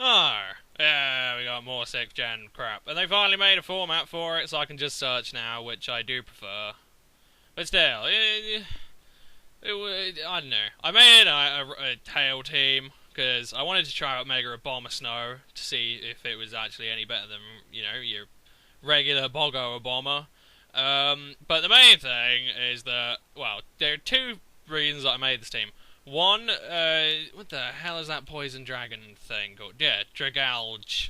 Oh, yeah, we got more 6th gen crap. And they finally made a format for it, so I can just search now, which I do prefer. But still, I don't know. I made a tail team, because I wanted to try out Mega Abomasnow to see if it was actually any better than, you know, your regular Boggo Obama. But the main thing is that, well, there are two reasons that I made this team. One, what the hell is that poison dragon thing called? Yeah, Dragalge,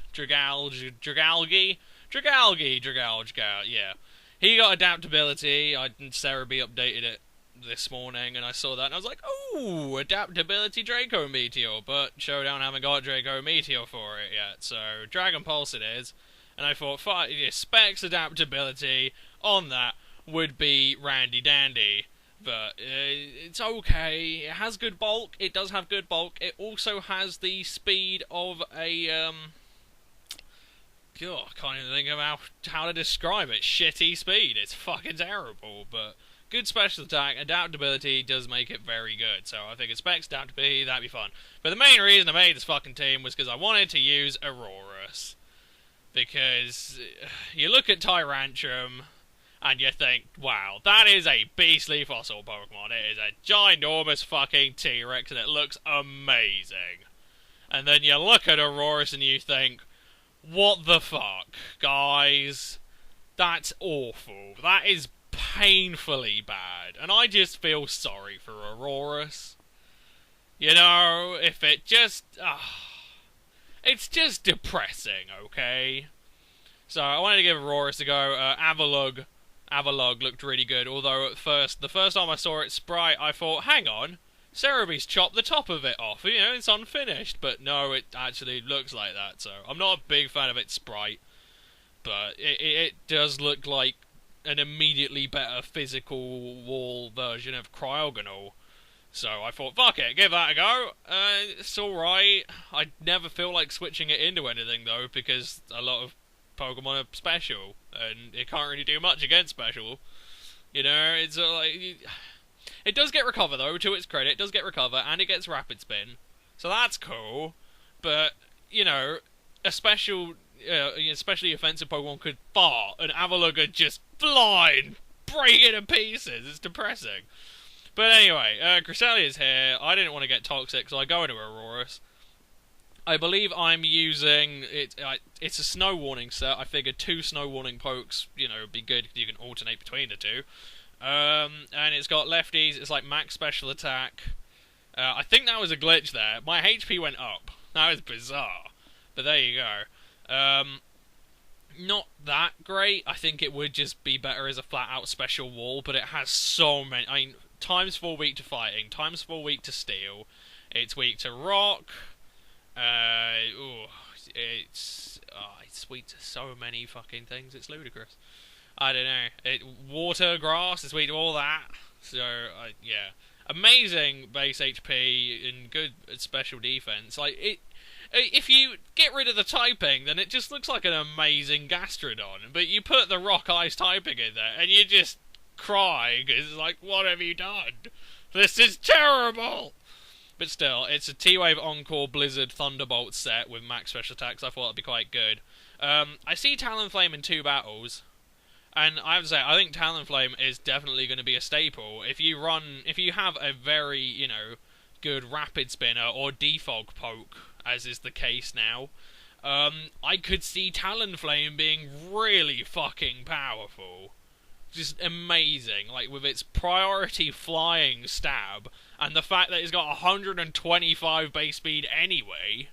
yeah. He got adaptability. Cerebi updated it this morning, and I saw that, and I was like, ooh, adaptability Draco Meteor, but Showdown haven't got Draco Meteor for it yet, so Dragon Pulse it is, and I thought, Specs adaptability on that would be randy dandy. But it's okay. It has good bulk. It does have good bulk. It also has the speed of a God, I can't even think of how to describe it. Shitty speed. It's fucking terrible. But good special attack. Adaptability does make it very good. So I think it specs adaptability. That'd be fun. But the main reason I made this fucking team was because I wanted to use Aurorus. Because you look at Tyrantrum and you think, wow, that is a beastly fossil Pokemon. It is a ginormous fucking T-Rex and it looks amazing. And then you look at Aurorus and you think, what the fuck, guys? That's awful. That is painfully bad. And I just feel sorry for Aurorus. You know, if it just... it's just depressing, okay? So I wanted to give Aurorus a go. Avalugg looked really good, although at first, the first time I saw its sprite, I thought, hang on, Cerebi's chopped the top of it off, you know, it's unfinished, but no, it actually looks like that, so I'm not a big fan of its sprite, but it does look like an immediately better physical wall version of Cryogonal, so I thought, fuck it, give that a go, it's alright. I never feel like switching it into anything, though, because a lot of Pokemon are special, and it can't really do much against special. You know, it's like... It does get recover, though, to its credit. It does get recover, and it gets rapid spin. So that's cool. But, you know, a special, especially offensive Pokemon could fart, and Avalugg could just fly and break it to pieces. It's depressing. But anyway, Cresselia's here. I didn't want to get toxic, so I go into Aurorus. I believe I'm using it. It's a snow warning set. I figured 2 snow warning pokes, you know, would be good. You can alternate between the 2. And it's got lefties. It's like max special attack. I think that was a glitch there. My HP went up. That was bizarre. But there you go. Not that great. I think it would just be better as a flat-out special wall. But it has so many. I mean, times 4 weak to fighting. Times 4 weak to steel. It's weak to rock. It's weak to so many fucking things, it's ludicrous. I don't know. Water, grass, it's weak to all that. So, yeah. Amazing base HP and good special defense. Like, if you get rid of the typing, then it just looks like an amazing Gastrodon. But you put the rock ice typing in there, and you just cry, because it's like, what have you done? This is terrible! But still, it's a T-Wave Encore Blizzard Thunderbolt set with max special attacks. I thought that'd be quite good. I see Talonflame in 2 battles, and I have to say, I think Talonflame is definitely going to be a staple. If you have a very, you know, good Rapid Spinner or Defog Poke, as is the case now, I could see Talonflame being really fucking powerful. Just amazing, like with its priority flying stab, and the fact that it's got 125 base speed anyway.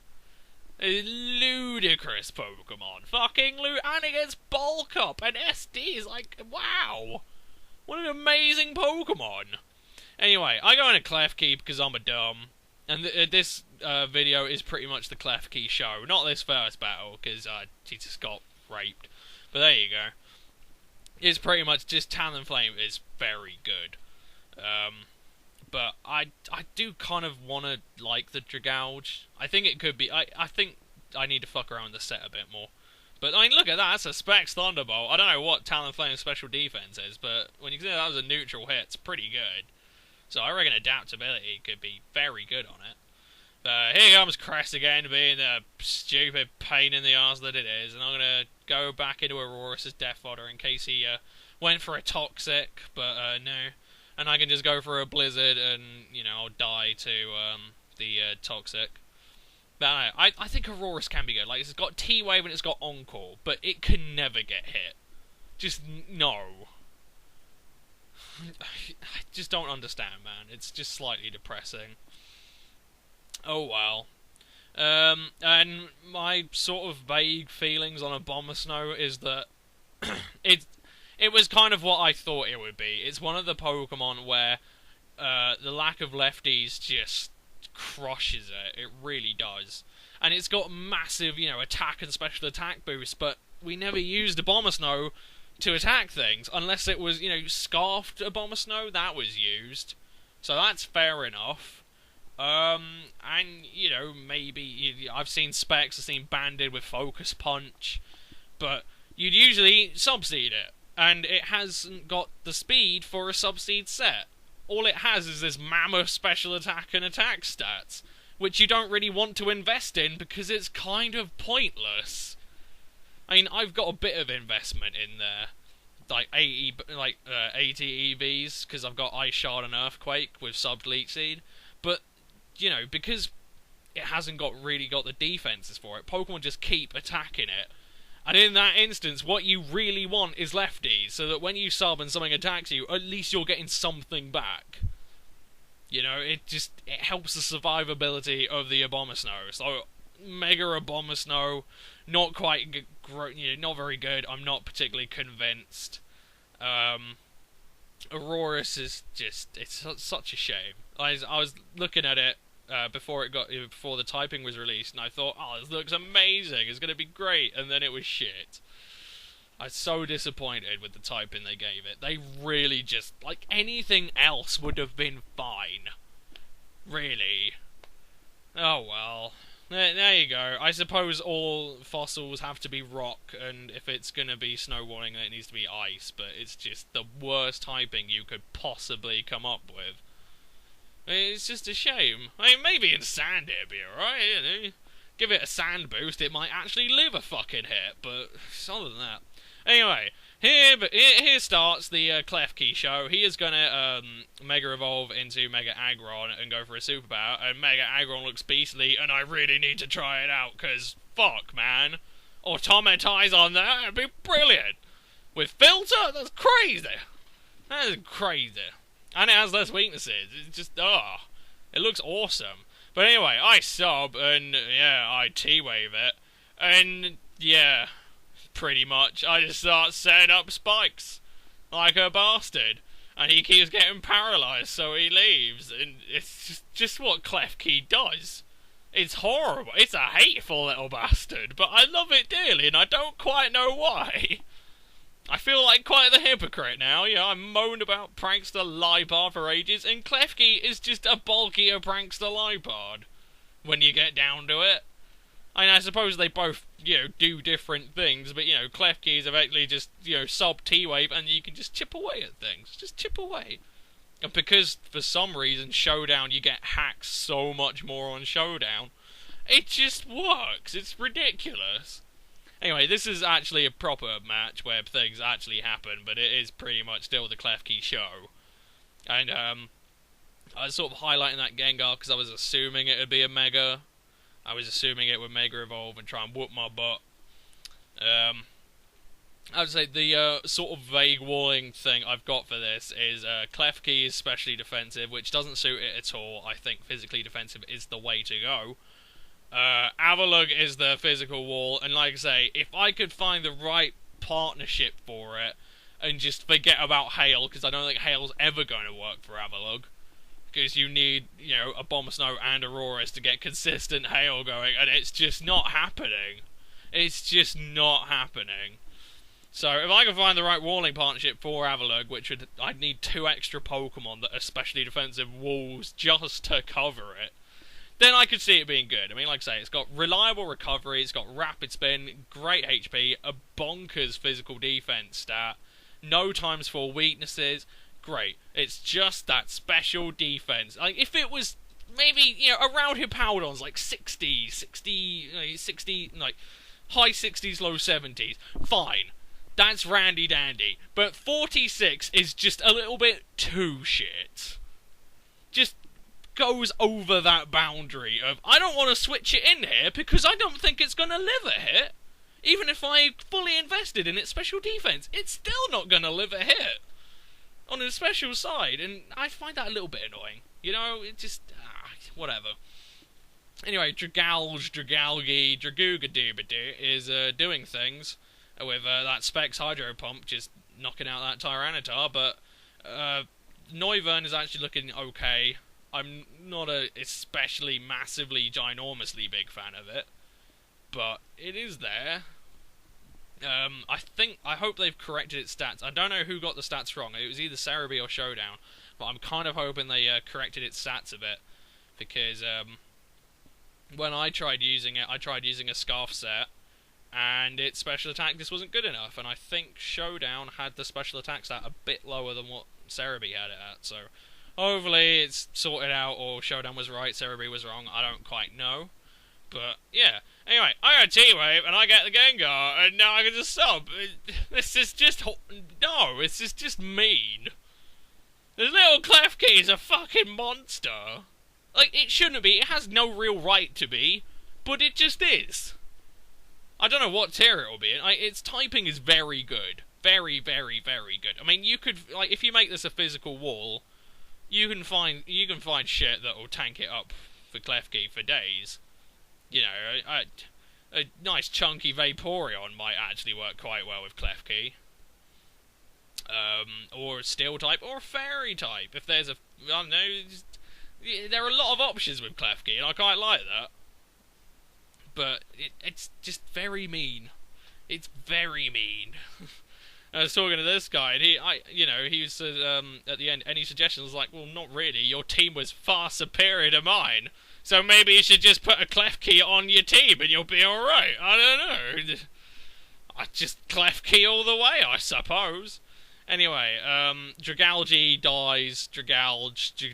Ludicrous Pokemon. Fucking and it gets bulk up, and SD is like, wow! What an amazing Pokemon! Anyway, I go into Klefki because I'm a dumb, and this video is pretty much the Klefki show, not this first battle, because she just got raped. But there you go. It's pretty much just Talonflame is very good. But I do kind of want to like the Dragalge. I think it could be... I think I need to fuck around with the set a bit more. But, I mean, look at that. That's a Specs Thunderbolt. I don't know what Talonflame's special defense is, but when you consider that was a neutral hit, it's pretty good. So I reckon adaptability could be very good on it. Here comes Crest again, being the stupid pain in the arse that it is, and I'm gonna go back into Aurorus' Death Fodder in case he went for a Toxic, but no. And I can just go for a Blizzard, and, you know, I'll die to the Toxic. But I think Aurorus can be good. Like, it's got T-Wave and it's got Encore, but it can never get hit. Just, no. I just don't understand, man. It's just slightly depressing. Oh well. And my sort of vague feelings on Abomasnow is that it was kind of what I thought it would be. It's one of the Pokemon where the lack of lefties just crushes it. It really does. And it's got massive, you know, attack and special attack boosts, but we never used Abomasnow to attack things, unless it was, you know, Scarfed Abomasnow, that was used. So that's fair enough. And, you know, maybe, I've seen Specs, I've seen Banded with Focus Punch, but you'd usually Subseed it, and it hasn't got the speed for a Subseed set. All it has is this mammoth special attack and attack stats, which you don't really want to invest in because it's kind of pointless. I mean, I've got a bit of investment in there, like 80 EVs, because I've got Ice Shard and Earthquake with Sub Leech Seed, but, you know, because it hasn't really got the defenses for it, Pokemon just keep attacking it. And in that instance, what you really want is lefties, so that when you sub and something attacks you, at least you're getting something back. You know, it helps the survivability of the Abomasnow. So, Mega Abomasnow, not quite, not very good. I'm not particularly convinced. Aurorus is just, it's such a shame. I was looking at it before the typing was released, and I thought, oh, this looks amazing, it's going to be great, and then it was shit. I was so disappointed with the typing they gave it. They really just, like, anything else would have been fine. Really. Oh well. There you go. I suppose all fossils have to be rock, and if it's going to be snowballing, it needs to be ice, but it's just the worst typing you could possibly come up with. It's just a shame. I mean, maybe in sand it'd be alright, you know? Give it a sand boost, it might actually live a fucking hit, but other than that. Anyway, here starts the Klefki show. He is gonna Mega Evolve into Mega Aggron and go for a Super Power, and Mega Aggron looks beastly, and I really need to try it out, cause fuck, man. Automatize on that, it'd be brilliant. With Filter, that's crazy. That is crazy. And it has less weaknesses. It's just, it looks awesome. But anyway, I sub, and yeah, I T-Wave it. And yeah, pretty much, I just start setting up spikes. Like a bastard. And he keeps getting paralysed, so he leaves. And it's just what Klefki does. It's horrible. It's a hateful little bastard. But I love it dearly, and I don't quite know why. I feel like quite the hypocrite now. Yeah, I moaned about Prankster Liepard for ages, and Klefki is just a bulkier Prankster Liepard, when you get down to it. I mean, I suppose they both, you know, do different things, but, you know, Klefki is effectively just, you know, sub T-Wave, and you can just chip away at things. Just chip away. And because, for some reason, Showdown, you get hacked so much more on Showdown, it just works. It's ridiculous. Anyway, this is actually a proper match where things actually happen, but it is pretty much still the Klefki show. And, I was sort of highlighting that Gengar because I was assuming it would be a Mega. I was assuming it would Mega Evolve and try and whoop my butt. I would say the sort of vague walling thing I've got for this is Klefki is specially defensive, which doesn't suit it at all. I think physically defensive is the way to go. Avalugg is the physical wall, and like I say, if I could find the right partnership for it, and just forget about Hail, because I don't think Hail's ever going to work for Avalugg, because you need, you know, Abomasnow and Aurorus to get consistent Hail going, and it's just not happening. It's just not happening. So, if I could find the right walling partnership for Avalugg, I'd need 2 extra Pokemon that are specially defensive walls just to cover it, then I could see it being good. I mean, like I say, it's got reliable recovery, it's got rapid spin, great HP, a bonkers physical defense stat, no ×4 weaknesses, great. It's just that special defense. Like, if it was maybe, you know, around Hippowdon's, like 60, like high 60s, low 70s. Fine. That's randy dandy. But 46 is just a little bit too shit. Just goes over that boundary of, I don't want to switch it in here because I don't think it's going to live a hit. Even if I fully invested in its special defense, it's still not going to live a hit on its special side, and I find that a little bit annoying. You know, it just, whatever. Anyway, Dragalge, Dragoogadooba is doing things with that Specs Hydro Pump, just knocking out that Tyranitar, but Noivern is actually looking okay. I'm not a especially massively, ginormously big fan of it, but it is there. I hope they've corrected its stats. I don't know who got the stats wrong. It was either Cerebi or Showdown, but I'm kind of hoping they corrected its stats a bit, because when I tried using it, I tried using a Scarf set, and its special attack just wasn't good enough, and I think Showdown had the special attack stat a bit lower than what Cerebi had it at, so hopefully it's sorted out, or Showdown was right, Cerebi was wrong, I don't quite know. But, yeah. Anyway, I got T-Wave, and I get the Gengar, and now I can just sub. This is just... No, this is just mean. This little Klefki is a fucking monster. Like, it shouldn't be. It has no real right to be, but it just is. I don't know what tier it will be in. Its typing is very good. Very, very, very good. I mean, you could... Like, if you make this a physical wall, you can find shit that will tank it up for Klefki for days. You know, a nice chunky Vaporeon might actually work quite well with Klefki. Or a Steel type, or a Fairy type. If there's a... I don't know, there are a lot of options with Klefki, and I quite like that. But it's just very mean. It's very mean. I was talking to this guy, and he was at the end, any suggestions? I was like, well, not really. Your team was far superior to mine. So maybe you should just put a Klefki on your team and you'll be alright. I don't know. I just Klefki all the way, I suppose. Anyway, Dragalge dies. Dragalge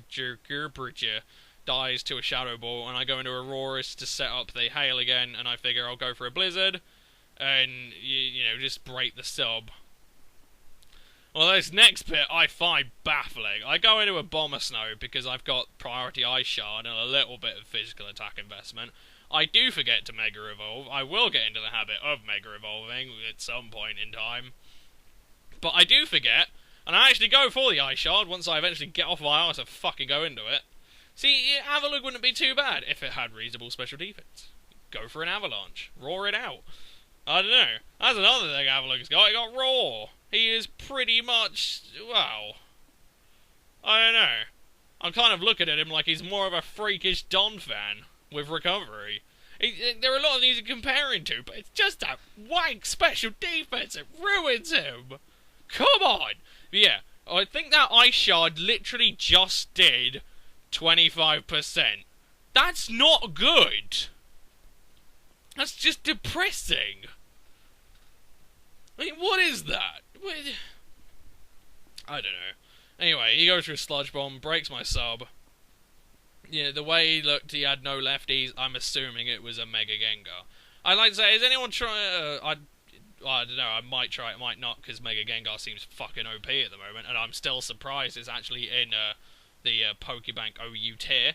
dies to a Shadow Ball, and I go into Aurorus to set up the Hail again, and I figure I'll go for a Blizzard, and, you know, just break the sub. Well, this next bit I find baffling. I go into Abomasnow because I've got priority Ice Shard and a little bit of physical attack investment. I do forget to Mega Evolve. I will get into the habit of Mega Evolving at some point in time. But I do forget, and I actually go for the Ice Shard once I eventually get off my arse and fucking go into it. See, Avalugg wouldn't be too bad if it had reasonable special defense. Go for an Avalanche. Roar it out. I don't know. That's another thing Avalugg's got. He got Roar. He is pretty much, well, I don't know. I'm kind of looking at him like he's more of a freakish Don fan with recovery. There are a lot of things you're comparing to, but it's just a wank special defense. It ruins him. Come on. But yeah, I think that Ice Shard literally just did 25%. That's not good. That's just depressing. I mean, what is that? I don't know. Anyway, he goes through Sludge Bomb, breaks my sub. Yeah, the way he looked, he had no lefties. I'm assuming it was a Mega Gengar. I'd like to say, is anyone trying... I don't know, I might try it, might not, because Mega Gengar seems fucking OP at the moment, and I'm still surprised it's actually in the Pokebank OU tier.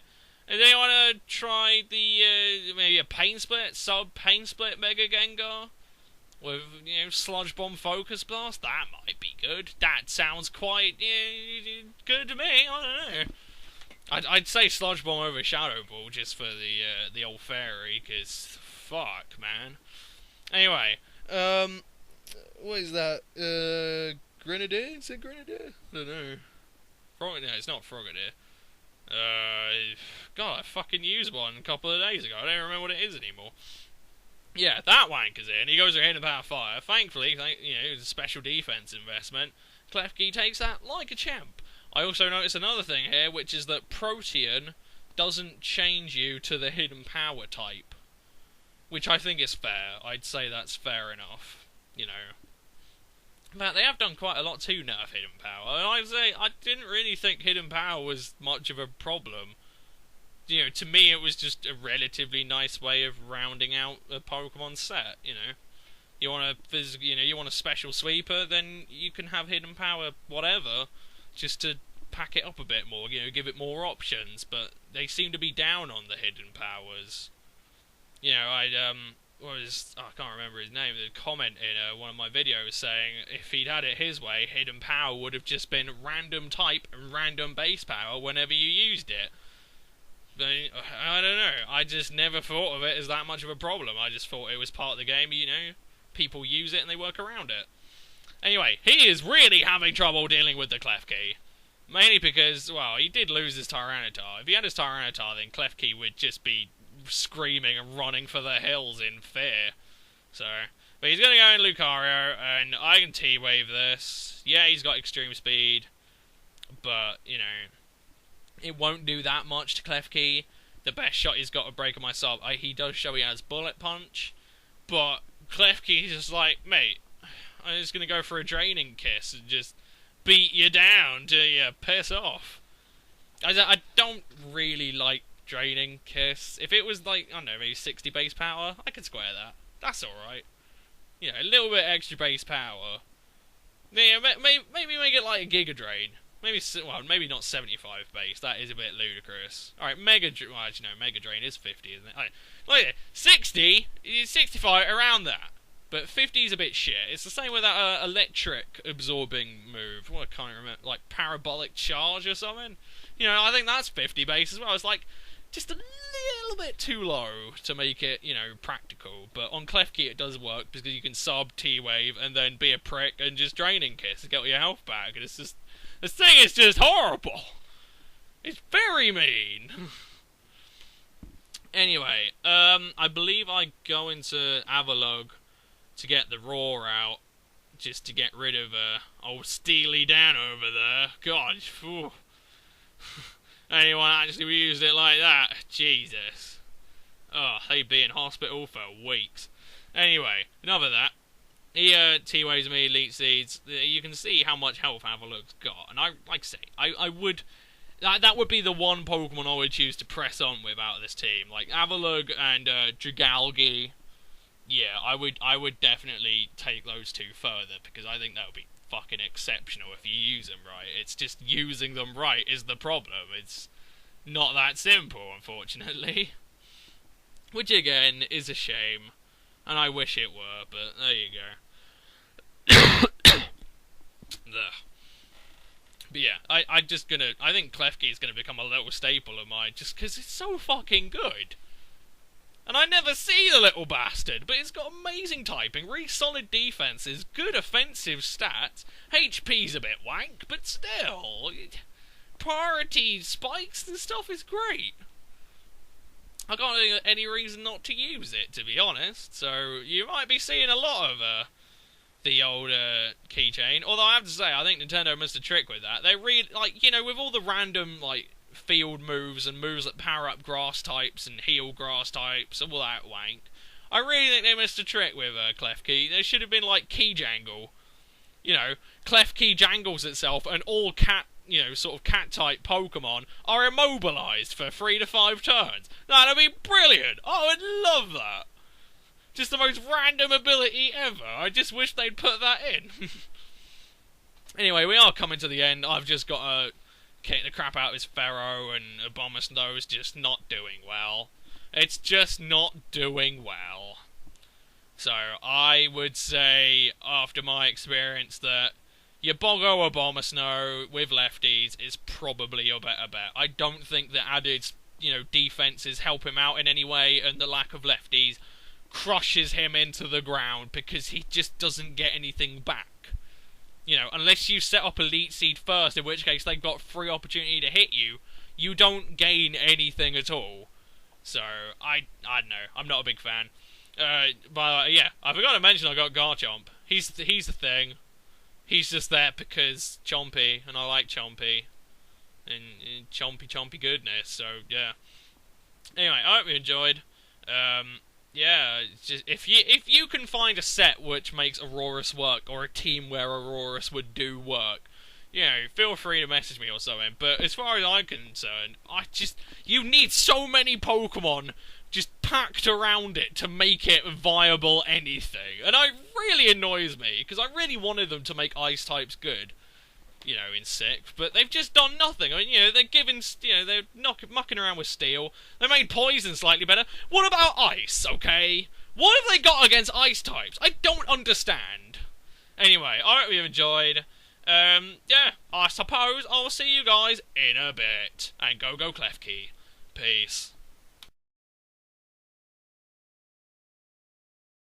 Does anyone want to try the, maybe a Pain Split, sub-Pain Split Mega Gengar? With, you know, Sludge Bomb Focus Blast? That might be good. That sounds quite good to me, I don't know. I'd say Sludge Bomb over Shadow Ball, just for the old fairy, because, fuck, man. Anyway, what is that? Grenadier? Is it Grenadier? I don't know. No, it's not Frogadier. God, I fucking used one a couple of days ago. I don't remember what it is anymore. Yeah, that wanker's in. He goes ahead and Power Fire. Thankfully, you know, it's a special defense investment. Klefki takes that like a champ. I also notice another thing here, which is that Protean doesn't change you to the hidden power type. Which I think is fair. I'd say that's fair enough. You know. In fact, they have done quite a lot to nerf hidden power. And I'd say, I didn't really think hidden power was much of a problem. you know, to me it was just a relatively nice way of rounding out a Pokemon set. You know, you want you want a special sweeper, then you can have hidden power, whatever, just to pack it up a bit more. You know, give it more options. But they seem to be down on the hidden powers. You know, I can't remember his name. The comment in one of my videos saying if he'd had it his way, hidden power would have just been random type and random base power whenever you used it. But I don't know. I just never thought of it as that much of a problem. I just thought it was part of the game. You know, people use it and they work around it. Anyway, he is really having trouble dealing with the Klefki. Mainly because, well, he did lose his Tyranitar. If he had his Tyranitar, then Klefki would just be screaming and running for the hills in fear. So, but he's going to go in Lucario, and I can T-Wave this. Yeah, he's got extreme speed, but, you know, it won't do that much to Klefki. The best shot he's got to break on myself. He does show he has Bullet Punch, but Klefki's just like, mate, I'm just going to go for a Draining Kiss and just beat you down till you piss off. I don't really like Draining Kiss. If it was like, I don't know, maybe 60 base power, I could square that. That's alright. You know, a little bit extra base power. Yeah, maybe make it like a Giga Drain. Maybe not 75 base. That is a bit ludicrous. Alright, Mega Drain. Well, actually, no, Mega Drain is 50, isn't it? Like 60, 65, around that. But 50 is a bit shit. It's the same with that electric absorbing move. Well, I can't remember. Like Parabolic Charge or something. You know, I think that's 50 base as well. It's like just a little bit too low to make it, you know, practical. But on Klefki it does work because you can sub T-Wave and then be a prick and just Draining Kiss and get all your health back. And it's just, this thing is just horrible. It's very mean. Anyway, I believe I go into Avalugg to get the Roar out, just to get rid of old Steely Dan over there. God, phew. Anyone actually used it like that? Jesus. Oh, they'd be in hospital for weeks. Anyway, enough of that. He T-Waves me, Elite Seeds. You can see how much health Avalugg's got. And I say, I would... That would be the one Pokemon I would choose to press on with out of this team. Like, Avalugg and Dragalge. Yeah, I would definitely take those two further, because I think that would be fucking exceptional if you use them right. It's just using them right is the problem. It's not that simple, unfortunately. Which, again, is a shame. And I wish it were, but there you go. But yeah, I think Klefki is gonna become a little staple of mine, just because it's so fucking good. And I never see the little bastard, but it's got amazing typing, really solid defenses, good offensive stats, HP's a bit wank, but still, priority spikes and stuff is great. I can't think of any reason not to use it, to be honest, so you might be seeing a lot of the old keychain, although I have to say, I think Nintendo missed a trick with that. They really, like, you know, with all the random, like, field moves and moves that power up grass types and heal grass types, all that wank. I really think they missed a trick with Klefki. There should have been like Key Jangle. You know, Klefki jangles itself and all cat, you know, sort of cat type Pokemon are immobilized for 3 to 5 turns. That'd be brilliant. I would love that. Just the most random ability ever. I just wish they'd put that in. Anyway, we are coming to the end. I've just got to kick the crap out of his Pharaoh, and Abomasnow is just not doing well. It's just not doing well. So, I would say, after my experience, that your Boggo Abomasnow with lefties is probably your better bet. I don't think that added, you know, defenses help him out in any way, and the lack of lefties crushes him into the ground, because he just doesn't get anything back. You know, unless you set up Elite Seed first, in which case they've got free opportunity to hit you, you don't gain anything at all. So, I don't know. I'm not a big fan. But, yeah, I forgot to mention I got Garchomp. He's the thing. He's just there because Chompy, and I like Chompy. And Chompy goodness, so, yeah. Anyway, I hope you enjoyed. Yeah, just, if you can find a set which makes Aurorus work, or a team where Aurorus would do work, you know, feel free to message me or something. But as far as I'm concerned, you need so many Pokemon just packed around it to make it viable anything. And it really annoys me, because I really wanted them to make Ice types good, you know, in 6, but they've just done nothing. I mean, you know, they're giving, you know, they're mucking around with Steel. They made Poison slightly better. What about Ice, okay? What have they got against Ice types? I don't understand. Anyway, I hope you've enjoyed. Yeah, I suppose I'll see you guys in a bit. And go Klefki. Peace.